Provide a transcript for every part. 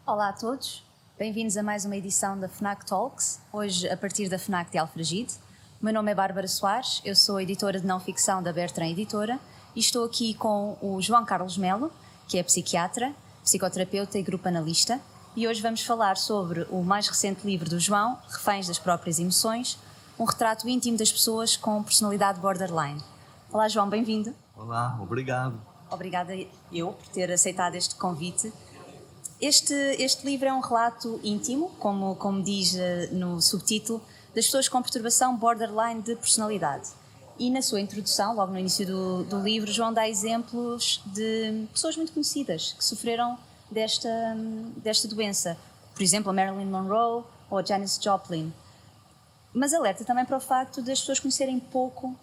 Olá a todos, bem-vindos a mais uma edição da FNAC Talks, hoje a partir da FNAC de Alfragide. O meu nome é Bárbara Soares, eu sou editora de não-ficção da Bertrand Editora e estou aqui com o João Carlos Melo, que é psiquiatra, psicoterapeuta e grupo analista, e hoje vamos falar sobre o mais recente livro do João, Reféns das Próprias Emoções, um retrato íntimo das pessoas com personalidade borderline. Olá João, bem-vindo. Olá, obrigado. Obrigada eu por ter aceitado este convite. Este livro é um relato íntimo, como diz no subtítulo, das pessoas com perturbação borderline de personalidade. E na sua introdução, logo no início do livro, João dá exemplos de pessoas muito conhecidas que sofreram desta doença. Por exemplo, a Marilyn Monroe ou a Janis Joplin. Mas alerta também para o facto das pessoas conhecerem pouco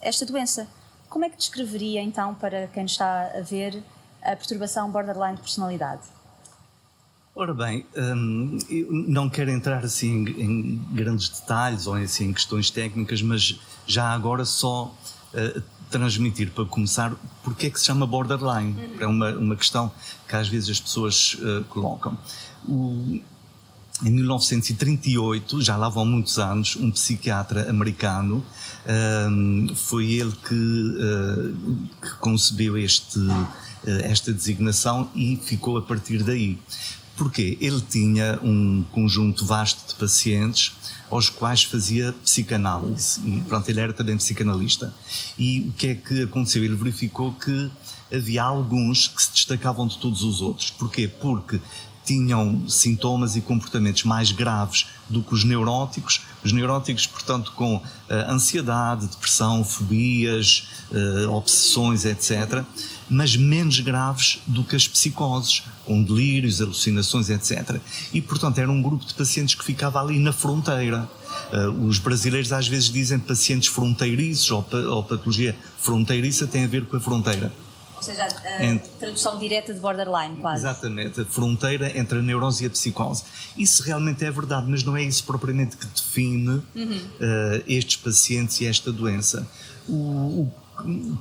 esta doença. Como é que descreveria, então, para quem está a ver, a perturbação borderline de personalidade? Ora bem, eu não quero entrar assim em grandes detalhes ou assim, em questões técnicas, mas já agora só transmitir, para começar, porque é que se chama borderline. É uma questão que às vezes as pessoas colocam. Em 1938, já lá vão muitos anos, um psiquiatra americano, foi ele que concebeu esta designação e ficou a partir daí. Porquê? Ele tinha um conjunto vasto de pacientes aos quais fazia psicanálise e pronto, ele era também psicanalista. E o que é que aconteceu? Ele verificou que havia alguns que se destacavam de todos os outros. Porquê? Porque tinham sintomas e comportamentos mais graves do que os neuróticos, portanto, com ansiedade, depressão, fobias, obsessões, etc., mas menos graves do que as psicoses, com delírios, alucinações, etc. E, portanto, era um grupo de pacientes que ficava ali na fronteira. Os brasileiros às vezes dizem pacientes fronteiriços ou patologia fronteiriça tem a ver com a fronteira. Ou seja, a tradução direta de borderline, quase. Exatamente, a fronteira entre a neurose e a psicose. Isso realmente é verdade, mas não é isso propriamente que define estes pacientes e esta doença.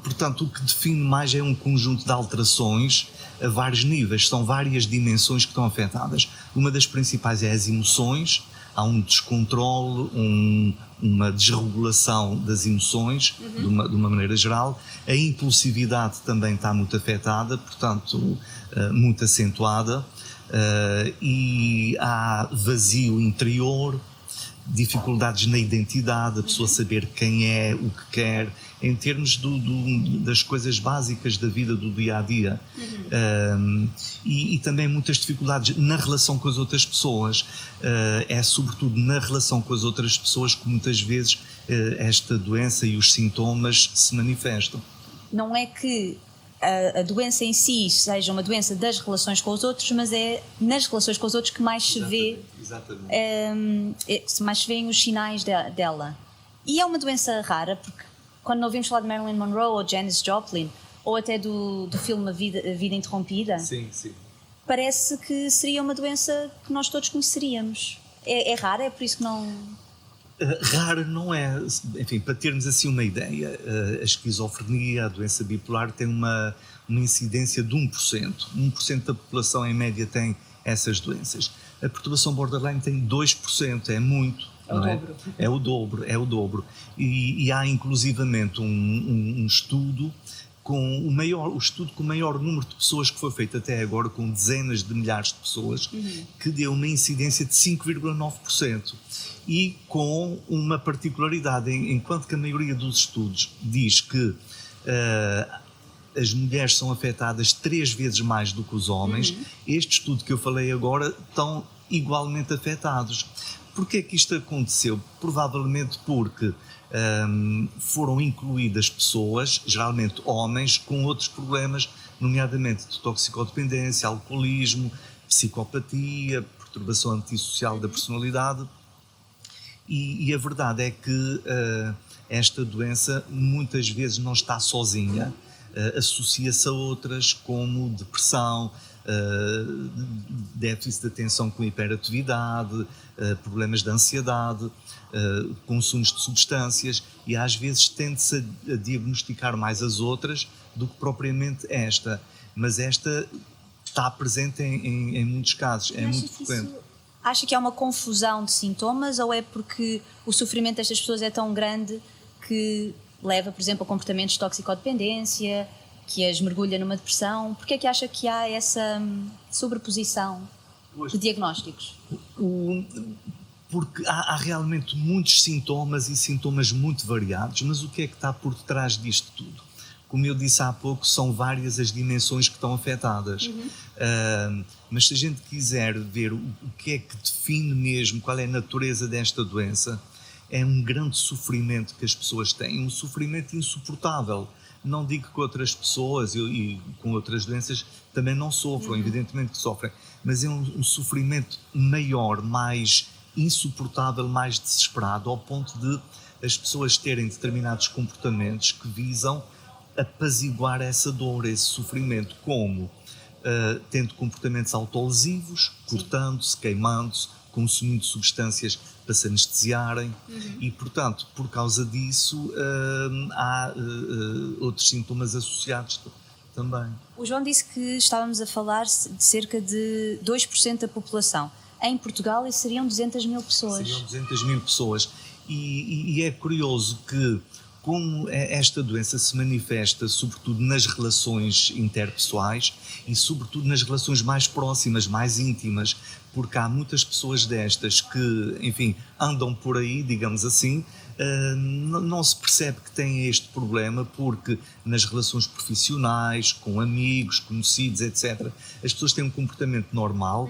Portanto, o que define mais é um conjunto de alterações a vários níveis, são várias dimensões que estão afetadas. Uma das principais é as emoções, há um descontrole, uma desregulação das emoções, de uma maneira geral. A impulsividade também está muito afetada, portanto, muito acentuada, e há vazio interior, dificuldades na identidade, a pessoa saber quem é, o que quer, em termos das coisas básicas da vida do dia-a-dia. E também muitas dificuldades na relação com as outras pessoas. É sobretudo na relação com as outras pessoas que muitas vezes esta doença e os sintomas se manifestam. Não é que a doença em si seja uma doença das relações com os outros, mas é nas relações com os outros que mais se vê, mais se vêem os sinais dela. E é uma doença rara, porque quando ouvimos falar de Marilyn Monroe ou Janis Joplin, ou até do filme A Vida Interrompida, sim. Parece que seria uma doença que nós todos conheceríamos. É rara, é por isso que não... Rara não é. Enfim, para termos assim uma ideia, a esquizofrenia, a doença bipolar tem uma incidência de 1%. 1% da população em média tem essas doenças. A perturbação borderline tem 2%, é muito. É o dobro. E há inclusivamente um estudo com o estudo com o maior número de pessoas que foi feito até agora, com dezenas de milhares de pessoas, que deu uma incidência de 5,9%. E com uma particularidade, enquanto que a maioria dos estudos diz que as mulheres são afetadas 3 vezes mais do que os homens, este estudo que eu falei agora estão igualmente afetados. Porquê é que isto aconteceu? Provavelmente porque foram incluídas pessoas, geralmente homens, com outros problemas, nomeadamente de toxicodependência, alcoolismo, psicopatia, perturbação antissocial da personalidade. E a verdade é que esta doença muitas vezes não está sozinha, associa-se a outras como depressão, déficit de atenção com hiperatividade, problemas de ansiedade, consumos de substâncias, e às vezes tende-se a diagnosticar mais as outras do que propriamente esta. Mas esta está presente em muitos casos, é muito frequente. Acha que há uma confusão de sintomas ou é porque o sofrimento destas pessoas é tão grande que leva, por exemplo, a comportamentos de toxicodependência, que as mergulha numa depressão? Porquê é que acha que há essa sobreposição de diagnósticos? Porque há realmente muitos sintomas e sintomas muito variados, mas o que é que está por detrás disto tudo? Como eu disse há pouco, são várias as dimensões que estão afetadas. Mas se a gente quiser ver o que é que define mesmo, qual é a natureza desta doença, é um grande sofrimento que as pessoas têm, um sofrimento insuportável. Não digo que outras pessoas e com outras doenças também não sofram, evidentemente que sofrem, mas é um sofrimento maior, mais insuportável, mais desesperado, ao ponto de as pessoas terem determinados comportamentos que visam apaziguar essa dor, esse sofrimento, como tendo comportamentos autolesivos, cortando-se, queimando-se, consumindo substâncias para se anestesiarem e, portanto, por causa disso há outros sintomas associados também. O João disse que estávamos a falar de cerca de 2% da população. Em Portugal isso seriam 200 mil pessoas. Seriam 200 mil pessoas e é curioso que como esta doença se manifesta sobretudo nas relações interpessoais e sobretudo nas relações mais próximas, mais íntimas, porque há muitas pessoas destas que, enfim, andam por aí, digamos assim, não se percebe que têm este problema porque nas relações profissionais, com amigos, conhecidos, etc., as pessoas têm um comportamento normal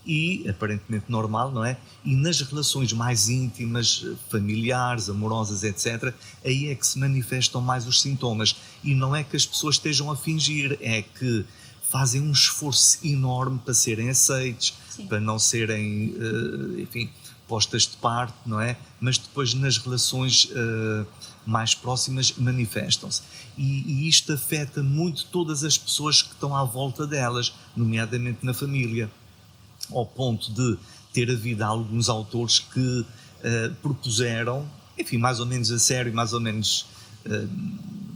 e aparentemente normal, não é? E nas relações mais íntimas, familiares, amorosas, etc., aí é que se manifestam mais os sintomas. E não é que as pessoas estejam a fingir, é que fazem um esforço enorme para serem aceites, para não serem, enfim, postas de parte, não é? Mas depois nas relações mais próximas manifestam-se. E isto afeta muito todas as pessoas que estão à volta delas, nomeadamente na família, ao ponto de ter havido alguns autores que propuseram, enfim, mais ou menos a sério, mais ou menos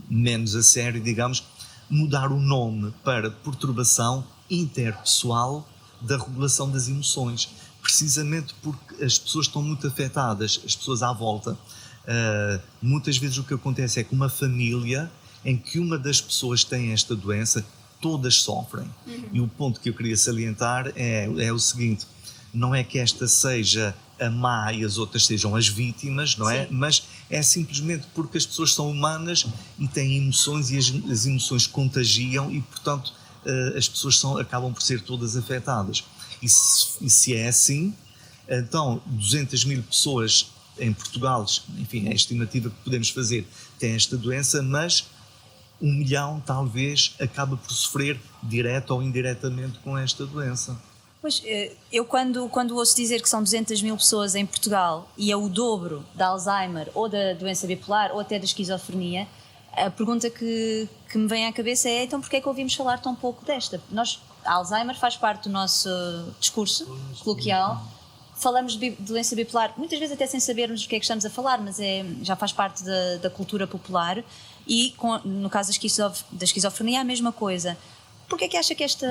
menos a sério, digamos, mudar o nome para perturbação interpessoal da regulação das emoções, precisamente porque as pessoas estão muito afetadas, as pessoas à volta. Muitas vezes o que acontece é que uma família em que uma das pessoas tem esta doença, todas sofrem. E o ponto que eu queria salientar é o seguinte: não é que esta seja a má e as outras sejam as vítimas, não é? Sim. Mas é simplesmente porque as pessoas são humanas e têm emoções e as emoções contagiam e, portanto, as pessoas acabam por ser todas afetadas. E se é assim, então 200 mil pessoas em Portugal, enfim, é a estimativa que podemos fazer, têm esta doença, mas 1 milhão talvez acaba por sofrer direta ou indiretamente com esta doença. Pois, eu quando ouço dizer que são 200 mil pessoas em Portugal e é o dobro da Alzheimer ou da doença bipolar ou até da esquizofrenia, a pergunta que me vem à cabeça é: então porquê é que ouvimos falar tão pouco desta? A Alzheimer faz parte do nosso discurso coloquial, falamos de doença bipolar, muitas vezes até sem sabermos do que é que estamos a falar, mas já faz parte da cultura popular e no caso da esquizofrenia é a mesma coisa. Porquê é que acha que esta...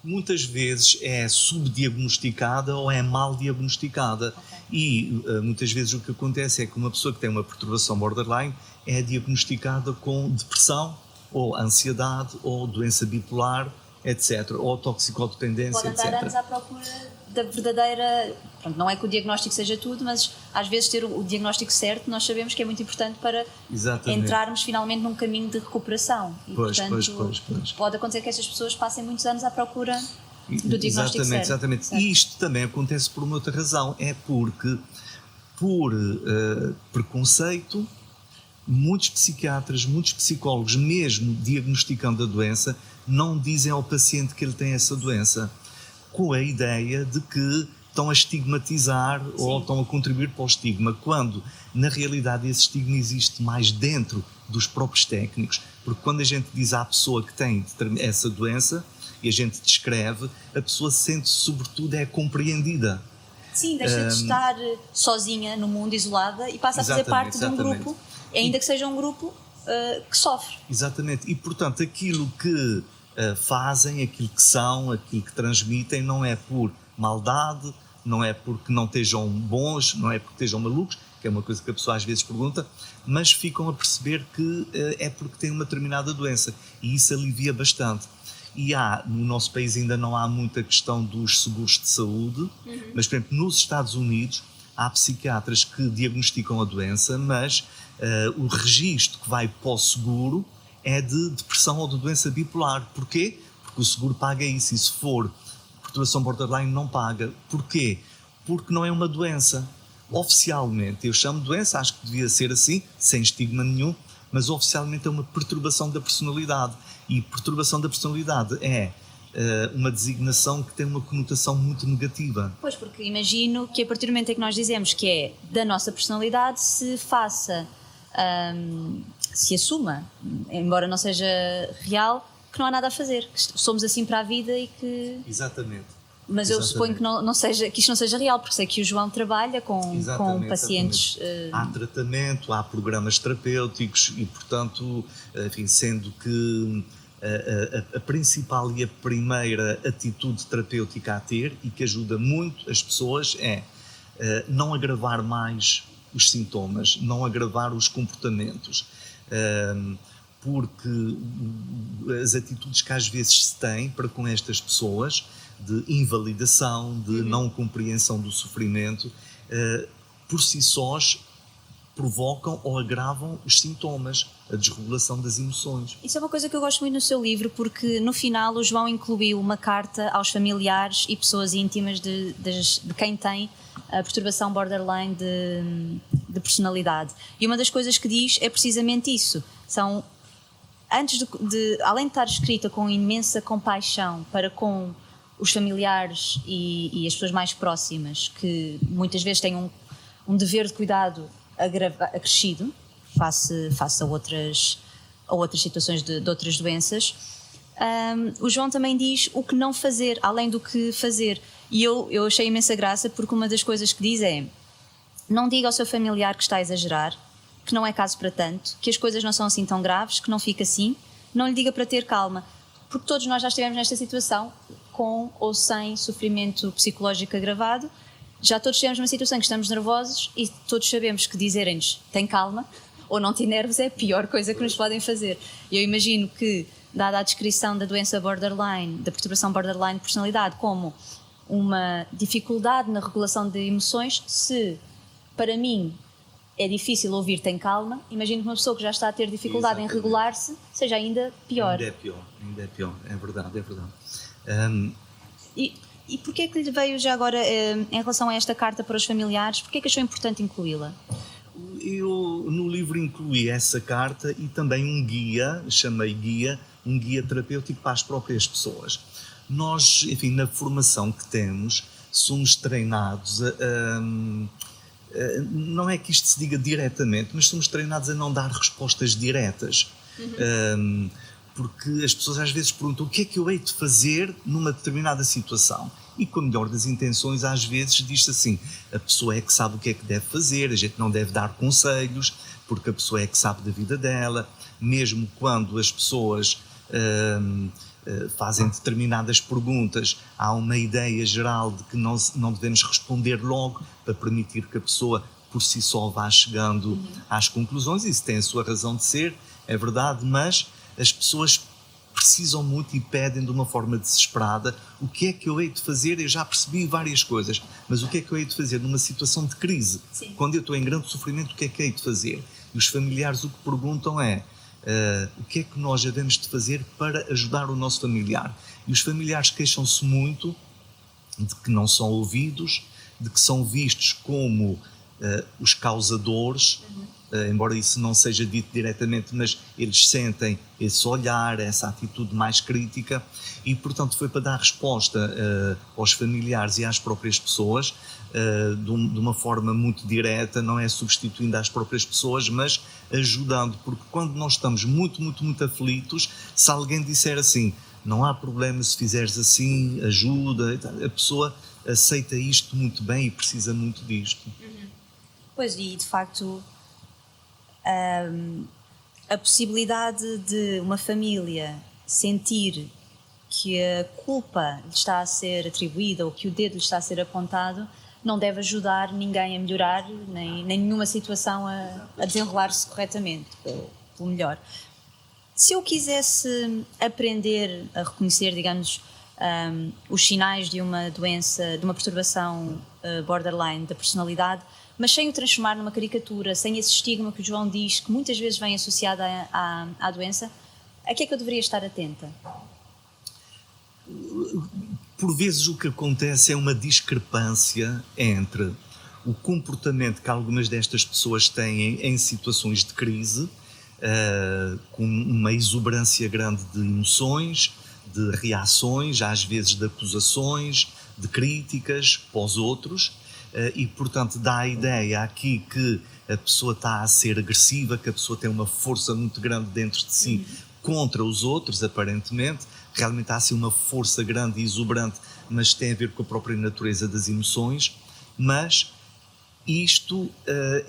Muitas vezes é subdiagnosticada ou é mal diagnosticada. Okay. E muitas vezes o que acontece é que uma pessoa que tem uma perturbação borderline é diagnosticada com depressão ou ansiedade ou doença bipolar, etc. Ou toxicodependência, etc. Pode andar anos à procura da verdadeira... Pronto, não é que o diagnóstico seja tudo, mas às vezes ter o diagnóstico certo nós sabemos que é muito importante para entrarmos finalmente num caminho de recuperação. E, portanto, pode acontecer que estas pessoas passem muitos anos à procura do diagnóstico certo. Exatamente. E isto também acontece por uma outra razão, é porque por preconceito muitos psiquiatras, muitos psicólogos, mesmo diagnosticando a doença, não dizem ao paciente que ele tem essa doença, com a ideia de que estão a estigmatizar ou estão a contribuir para o estigma, quando na realidade esse estigma existe mais dentro dos próprios técnicos, porque quando a gente diz à pessoa que tem essa doença e a gente descreve, a pessoa sente-se sobretudo compreendida. Sim, deixa de estar sozinha no mundo, isolada, e passa a fazer parte de um grupo, ainda que seja um grupo que sofre. Exatamente, e portanto aquilo que fazem, aquilo que são, aquilo que transmitem, não é por maldade, não é porque não estejam bons, não é porque estejam malucos, que é uma coisa que a pessoa às vezes pergunta, mas ficam a perceber que é porque têm uma determinada doença, e isso alivia bastante. E no nosso país ainda não há muita questão dos seguros de saúde, mas, por exemplo, nos Estados Unidos há psiquiatras que diagnosticam a doença, mas o registro que vai para o seguro é de depressão ou de doença bipolar. Porquê? Porque o seguro paga isso, e se for perturbação borderline não paga. Porquê? Porque não é uma doença. Oficialmente, eu chamo de doença, acho que devia ser assim, sem estigma nenhum, mas oficialmente é uma perturbação da personalidade. E perturbação da personalidade é uma designação que tem uma conotação muito negativa. Pois, porque imagino que a partir do momento em que nós dizemos que é da nossa personalidade, se faça, se assuma, embora não seja real, que não há nada a fazer, que somos assim para a vida e que... Exatamente. Mas eu suponho que, não seja, que isto não seja real, porque sei que o João trabalha com pacientes... Há tratamento, há programas terapêuticos e, portanto, enfim, sendo que a principal e a primeira atitude terapêutica a ter, e que ajuda muito as pessoas, é não agravar mais os sintomas, não agravar os comportamentos, porque as atitudes que às vezes se têm para com estas pessoas, de invalidação, de não compreensão do sofrimento, por si sós provocam ou agravam os sintomas, a desregulação das emoções. Isso é uma coisa que eu gosto muito no seu livro, porque no final o João incluiu uma carta aos familiares e pessoas íntimas de quem tem a perturbação borderline de personalidade. E uma das coisas que diz é precisamente isso. São, antes além de estar escrita com imensa compaixão para com os familiares e as pessoas mais próximas, que muitas vezes têm um dever de cuidado acrescido face a outras situações de outras doenças, o João também diz o que não fazer, além do que fazer. E eu achei imensa graça, porque uma das coisas que diz é: não diga ao seu familiar que está a exagerar, que não é caso para tanto, que as coisas não são assim tão graves, que não fica assim, não lhe diga para ter calma, porque todos nós já estivemos nesta situação, com ou sem sofrimento psicológico agravado. Já todos estivemos numa situação em que estamos nervosos e todos sabemos que dizerem-nos tem calma ou não te nervos é a pior coisa que nos podem fazer. Eu imagino que, dada a descrição da doença borderline, da perturbação borderline de personalidade, como uma dificuldade na regulação de emoções, se para mim é difícil ouvir tem calma, imagino que uma pessoa que já está a ter dificuldade em regular-se seja ainda pior. Ainda é pior, é verdade. E porquê é que lhe veio já agora, em relação a esta carta para os familiares, porquê é que achou importante incluí-la? Eu no livro incluí essa carta e também um guia, um guia terapêutico para as próprias pessoas. Nós, enfim, na formação que temos, somos treinados não é que isto se diga diretamente, mas somos treinados a não dar respostas diretas. Porque as pessoas às vezes perguntam o que é que eu hei de fazer numa determinada situação, e com a melhor das intenções às vezes diz-se assim: a pessoa é que sabe o que é que deve fazer, a gente não deve dar conselhos porque a pessoa é que sabe da vida dela. Mesmo quando as pessoas fazem determinadas perguntas, há uma ideia geral de que não devemos responder logo, para permitir que a pessoa por si só vá chegando às conclusões. Isso tem a sua razão de ser, é verdade, mas as pessoas precisam muito e pedem de uma forma desesperada: o que é que eu hei de fazer? Eu já percebi várias coisas, mas o que é que eu hei de fazer numa situação de crise? Sim. Quando eu estou em grande sofrimento, o que é que hei de fazer? E os familiares o que perguntam é: o que é que nós devemos de fazer para ajudar o nosso familiar? E os familiares queixam-se muito de que não são ouvidos, de que são vistos como os causadores, embora isso não seja dito diretamente, mas eles sentem esse olhar, essa atitude mais crítica, e portanto foi para dar resposta aos familiares e às próprias pessoas de uma forma muito direta, não é substituindo as próprias pessoas, mas ajudando, porque quando nós estamos muito aflitos, se alguém disser assim: não há problema se fizeres assim, ajuda, a pessoa aceita isto muito bem e precisa muito disto. Pois, e de facto a possibilidade de uma família sentir que a culpa lhe está a ser atribuída ou que o dedo lhe está a ser apontado não deve ajudar ninguém a melhorar, nem nenhuma situação a desenrolar-se corretamente, pelo melhor. Se eu quisesse aprender a reconhecer, digamos, os sinais de uma doença, de uma perturbação borderline da personalidade, mas sem o transformar numa caricatura, sem esse estigma que o João diz que muitas vezes vem associado à doença, a que é que eu deveria estar atenta? Por vezes o que acontece é uma discrepância entre o comportamento que algumas destas pessoas têm em situações de crise, com uma exuberância grande de emoções, de reações, às vezes de acusações, de críticas para os outros, e portanto dá a ideia aqui que a pessoa está a ser agressiva, que a pessoa tem uma força muito grande dentro de si contra os outros, aparentemente. Realmente há assim uma força grande e exuberante, mas tem a ver com a própria natureza das emoções, mas isto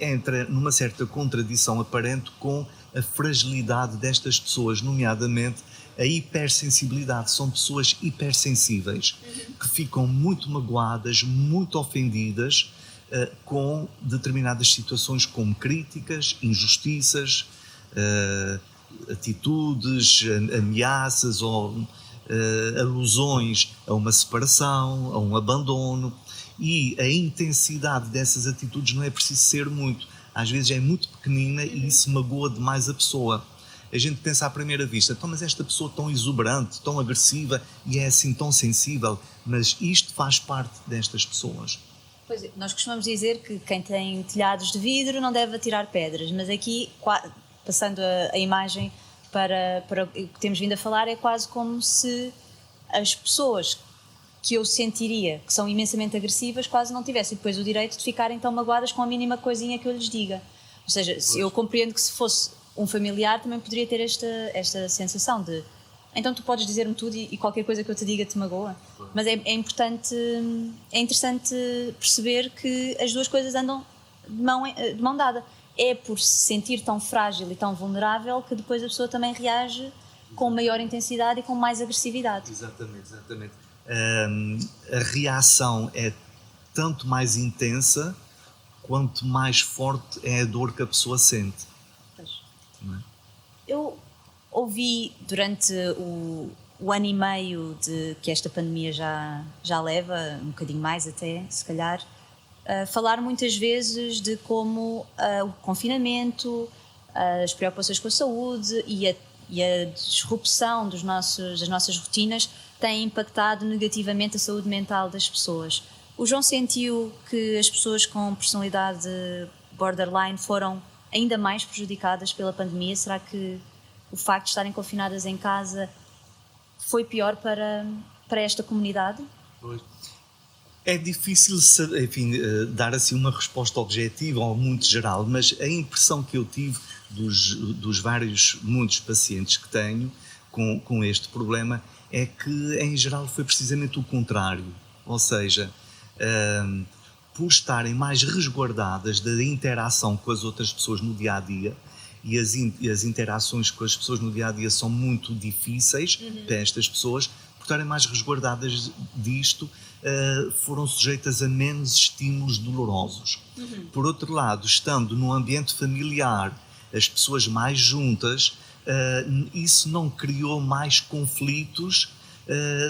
entra numa certa contradição aparente com a fragilidade destas pessoas, nomeadamente a hipersensibilidade. São pessoas hipersensíveis que ficam muito magoadas, muito ofendidas com determinadas situações como críticas, injustiças, atitudes, ameaças ou alusões a uma separação, a um abandono, e a intensidade dessas atitudes não é preciso ser muito, às vezes é muito pequenina e isso magoa demais a pessoa. A gente pensa à primeira vista, então, mas esta pessoa tão exuberante, tão agressiva e é assim tão sensível, mas isto faz parte destas pessoas. Pois é, nós costumamos dizer que quem tem telhados de vidro não deve atirar pedras, mas aqui, passando a imagem para o que temos vindo a falar, é quase como se as pessoas que eu sentiria que são imensamente agressivas quase não tivessem depois o direito de ficarem tão magoadas com a mínima coisinha que eu lhes diga. Ou seja, eu compreendo que se fosse um familiar também poderia ter esta sensação de então tu podes dizer-me tudo e qualquer coisa que eu te diga te magoa. Mas é interessante perceber que as duas coisas andam de mão dada. É por se sentir tão frágil e tão vulnerável que depois a pessoa também reage com maior intensidade e com mais agressividade. Exatamente. A reação é tanto mais intensa quanto mais forte é a dor que a pessoa sente. Não é? Eu ouvi durante o ano e meio que esta pandemia já leva, um bocadinho mais até, se calhar, falar muitas vezes de como o confinamento, as preocupações com a saúde e a disrupção das nossas rotinas têm impactado negativamente a saúde mental das pessoas. O João sentiu que as pessoas com personalidade borderline foram ainda mais prejudicadas pela pandemia? Será que o facto de estarem confinadas em casa foi pior para esta comunidade? Pois. É difícil, enfim, dar assim uma resposta objetiva ou muito geral, mas a impressão que eu tive dos muitos pacientes que tenho com este problema é que, em geral, foi precisamente o contrário. Ou seja, por estarem mais resguardadas da interação com as outras pessoas no dia-a-dia, e as interações com as pessoas no dia-a-dia são muito difíceis para estas pessoas, por estarem mais resguardadas disto, foram sujeitas a menos estímulos dolorosos. Por outro lado, estando num ambiente familiar, as pessoas mais juntas, isso não criou mais conflitos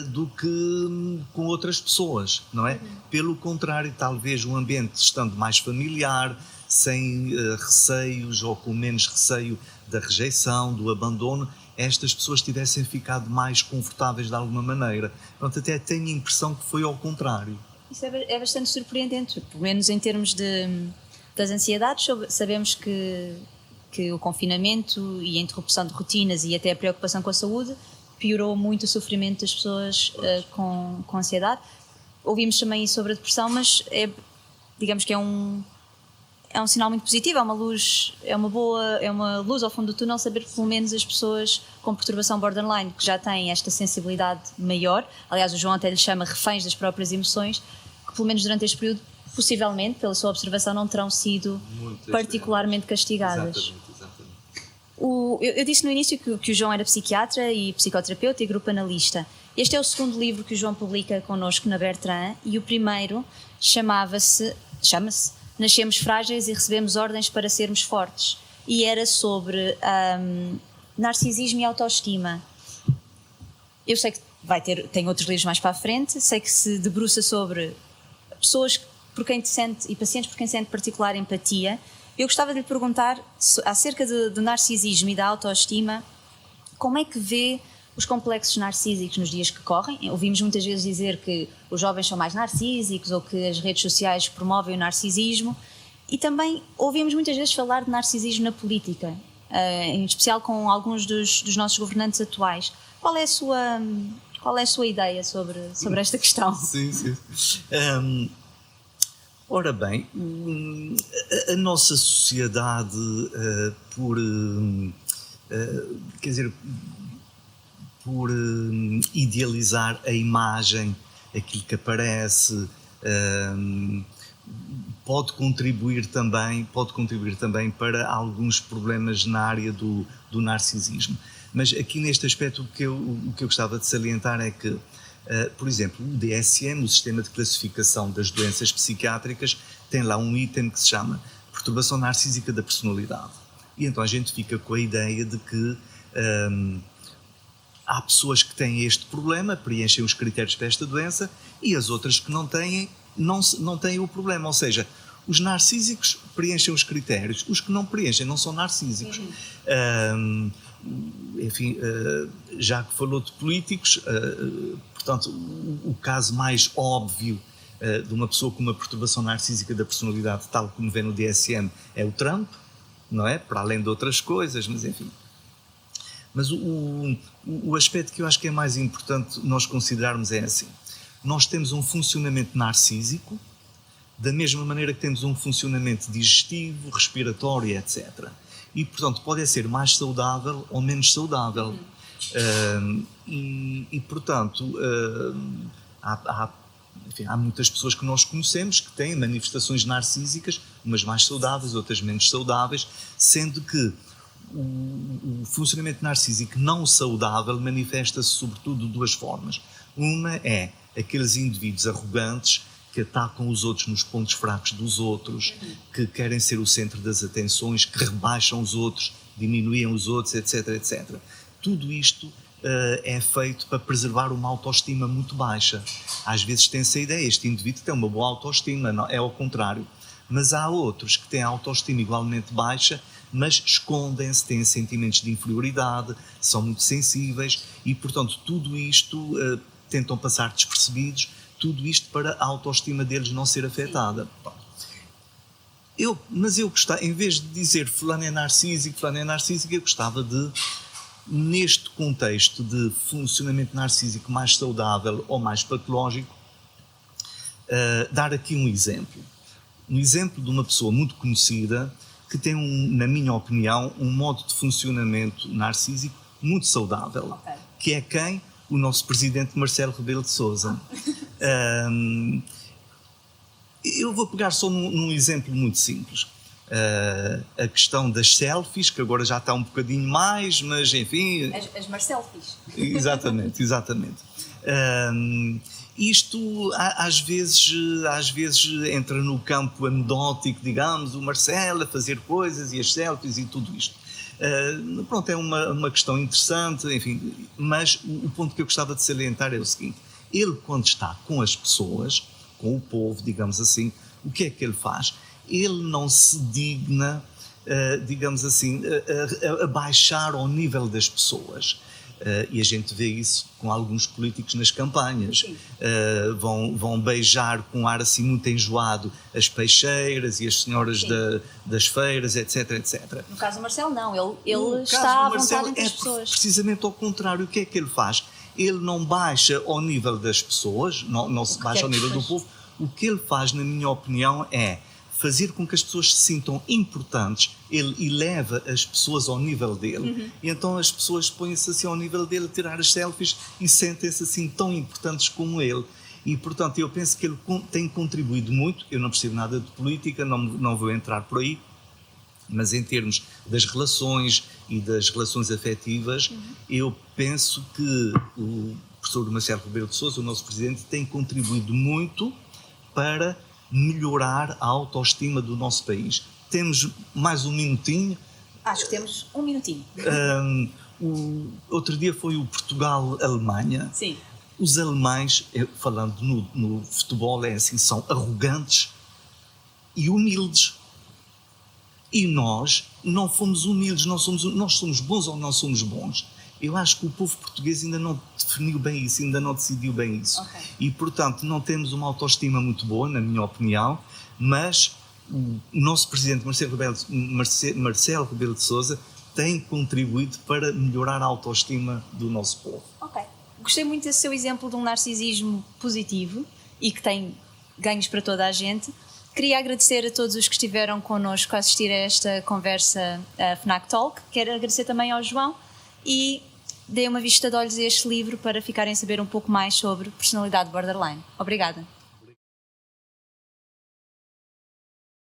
do que com outras pessoas, não é? Pelo contrário, talvez um ambiente estando mais familiar, sem receios ou com menos receio da rejeição, do abandono, estas pessoas tivessem ficado mais confortáveis de alguma maneira. Portanto, até tenho a impressão que foi ao contrário. Isso é bastante surpreendente, pelo menos em termos das ansiedades. Sabemos que o confinamento e a interrupção de rotinas e até a preocupação com a saúde piorou muito o sofrimento das pessoas com ansiedade. Ouvimos também sobre a depressão, mas digamos que é um sinal muito positivo, é uma luz ao fundo do túnel saber que pelo menos as pessoas com perturbação borderline, que já têm esta sensibilidade maior, aliás o João até lhe chama reféns das próprias emoções, que pelo menos durante este período, possivelmente, pela sua observação, não terão sido particularmente castigadas. Exatamente. Eu disse no início que o João era psiquiatra e psicoterapeuta e grupo analista. Este é o segundo livro que o João publica connosco na Bertrand, e o primeiro chama-se Nascemos Frágeis e Recebemos Ordens para Sermos Fortes, e era sobre narcisismo e autoestima. Eu sei que tem outros livros mais para a frente, sei que se debruça sobre pessoas por quem sente e pacientes por quem sente particular empatia. Eu gostava de lhe perguntar acerca do narcisismo e da autoestima, como é que vê os complexos narcísicos nos dias que correm? Ouvimos muitas vezes dizer que os jovens são mais narcísicos ou que as redes sociais promovem o narcisismo, e também ouvimos muitas vezes falar de narcisismo na política, em especial com alguns dos nossos governantes atuais. Qual é a sua ideia sobre esta questão? Sim. Ora bem, a nossa sociedade, por idealizar a imagem, aquilo que aparece, pode contribuir também para alguns problemas na área do narcisismo. Mas aqui neste aspecto o que eu gostava de salientar é que, por exemplo, o DSM, o Sistema de Classificação das Doenças Psiquiátricas, tem lá um item que se chama Perturbação Narcísica da Personalidade. E então a gente fica com a ideia de que há pessoas que têm este problema, preenchem os critérios para esta doença, e as outras que não têm o problema. Ou seja, os narcísicos preenchem os critérios, os que não preenchem não são narcísicos. Enfim, já que falou de políticos, portanto, o caso mais óbvio de uma pessoa com uma perturbação narcísica da personalidade, tal como vê no DSM, é o Trump, não é? Para além de outras coisas, mas enfim. Mas o aspecto que eu acho que é mais importante nós considerarmos é assim: nós temos um funcionamento narcísico, da mesma maneira que temos um funcionamento digestivo, respiratório, etc. E, portanto, pode ser mais saudável ou menos saudável. Portanto, há muitas pessoas que nós conhecemos que têm manifestações narcísicas, umas mais saudáveis, outras menos saudáveis, sendo que o funcionamento narcísico não saudável manifesta-se sobretudo de duas formas. Uma é aqueles indivíduos arrogantes que atacam os outros nos pontos fracos dos outros, que querem ser o centro das atenções, que rebaixam os outros, diminuem os outros, etc, etc. Tudo isto é feito para preservar uma autoestima muito baixa. Às vezes tem-se a ideia, este indivíduo tem uma boa autoestima, não, é ao contrário. Mas há outros que têm a autoestima igualmente baixa, mas escondem-se, têm sentimentos de inferioridade, são muito sensíveis e, portanto, tudo isto tentam passar despercebidos, tudo isto para a autoestima deles não ser afetada. Mas eu gostava, em vez de dizer fulano é narcísico, eu gostava de, neste contexto de funcionamento narcísico mais saudável ou mais patológico, dar aqui um exemplo. Um exemplo de uma pessoa muito conhecida que tem, na minha opinião, um modo de funcionamento narcísico muito saudável. Okay. Que é quem? O nosso presidente Marcelo Rebelo de Sousa. Eu vou pegar só num exemplo muito simples. A questão das selfies, que agora já está um bocadinho mais, mas enfim... As Marcelfies. Exatamente. Isto às vezes entra no campo anedótico, digamos, o Marcelo a fazer coisas e as selfies e tudo isto. Pronto, é uma questão interessante, enfim, mas o ponto que eu gostava de salientar é o seguinte: ele, quando está com as pessoas, com o povo, digamos assim, o que é que ele faz? Ele não se digna, digamos assim, a baixar ao nível das pessoas. E a gente vê isso com alguns políticos nas campanhas. Vão beijar com um ar assim muito enjoado as peixeiras e as senhoras das feiras, etc, etc. No caso do Marcelo, não. Ele está à vontade entre as pessoas. Precisamente ao contrário. O que é que ele faz? Ele não baixa ao nível das pessoas, não se baixa ao nível do povo. O que ele faz, na minha opinião, é fazer com que as pessoas se sintam importantes. Ele eleva as pessoas ao nível dele. E então as pessoas põem-se assim ao nível dele a tirar as selfies e sentem-se assim tão importantes como ele. E, portanto, eu penso que ele tem contribuído muito. Eu não percebo nada de política, não vou entrar por aí, Mas em termos das relações e das relações afetivas, eu penso que o professor Marcelo Rebelo de Sousa, o nosso presidente, tem contribuído muito para melhorar a autoestima do nosso país. Temos mais um minutinho. Acho que temos um minutinho. Outro dia foi o Portugal-Alemanha. Sim. Os alemães, falando no futebol, é assim, são arrogantes e humildes. E nós não fomos humildes, nós somos bons ou não somos bons. Eu acho que o povo português ainda não definiu bem isso, ainda não decidiu bem isso. Okay. E, portanto, não temos uma autoestima muito boa, na minha opinião, mas o nosso presidente Marcelo Rebelo de Sousa tem contribuído para melhorar a autoestima do nosso povo. Ok. Gostei muito desse seu exemplo de um narcisismo positivo e que tem ganhos para toda a gente. Queria agradecer a todos os que estiveram connosco a assistir a esta conversa FNAC Talk. Quero agradecer também ao João e dei uma vista de olhos a este livro para ficarem a saber um pouco mais sobre personalidade borderline. Obrigada.